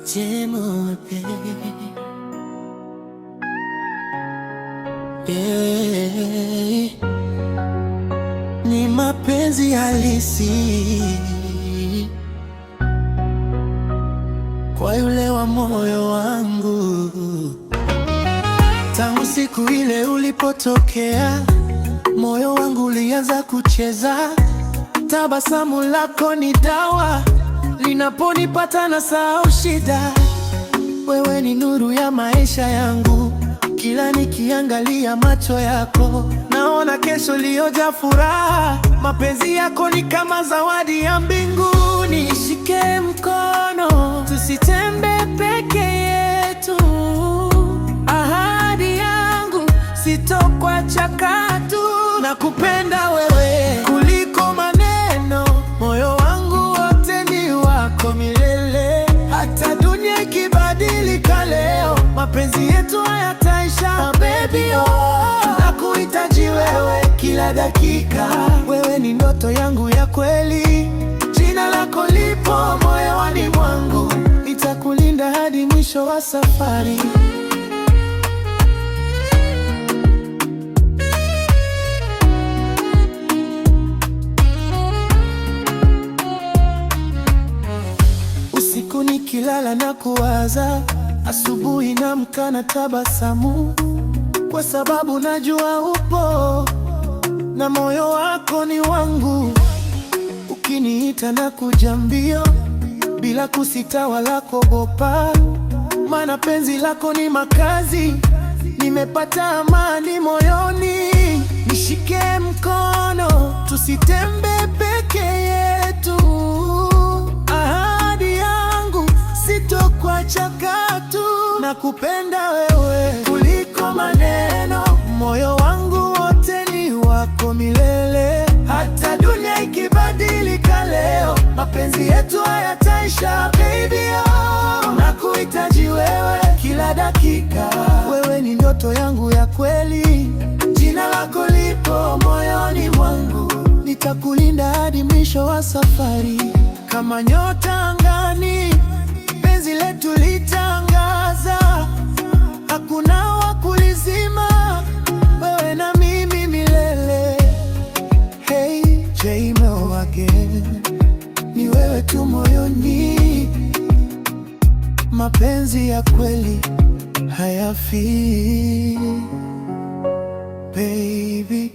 Jemope. Yeah. Ni mapenzi halisi kwa yule wa moyo wangu. Tangu siku ile ulipotokea, moyo wangu ulianza kucheza. Tabasamu lako ni dawa, linaponipata nasahau shida. Wewe ni nuru ya maisha yangu, kila nikiangalia macho yako naona kesho iliyojaa furaha. Mapenzi yako ni kama zawadi ya mbinguni. Nishike mkono, tusitembee peke yetu. Ahadi yangu, sitokuacha katu. Nakupenda wewe kuliko maneno, moyo wangu wote ni wako milele. Hata dunia ikibadilika leo, mapenzi yetu hayataisha. Baby oh, nakuhitaji wewe kila dakika. Wewe ni ndoto yangu ya kweli, jina lako lipo moyoni mwangu. Nitakulinda hadi mwisho wa safari. Usiku nikilala na kuwaza, asubuhi naamka na tabasamu, kwa sababu najua upo na moyo wako ni wangu. Ukiniita na kuja mbio, bila kusita wala kuogopa, maana penzi lako ni makazi. Nimepata amani moyoni. Nishike mkono, tusitembee peke yetu. Ahadi yangu, sitokuacha katu. Nakupenda wewe kuliko maneno, moyo wangu wote ni wako milele. Hata dunia ikibadilika leo, mapenzi yetu hayataisha. Baby oh, nakuhitaji wewe kila dakika. Wewe ni ndoto yangu ya kweli, jina lako lipo moyoni mwangu. Nitakulinda hadi mwisho wa safari. Kama nyota angani, penzi letu litangaza. Hakuna wa kulizima, wewe na mimi milele. Hey, J-Mo again. Ni wewe tu moyoni, mapenzi ya kweli hayafi. Baby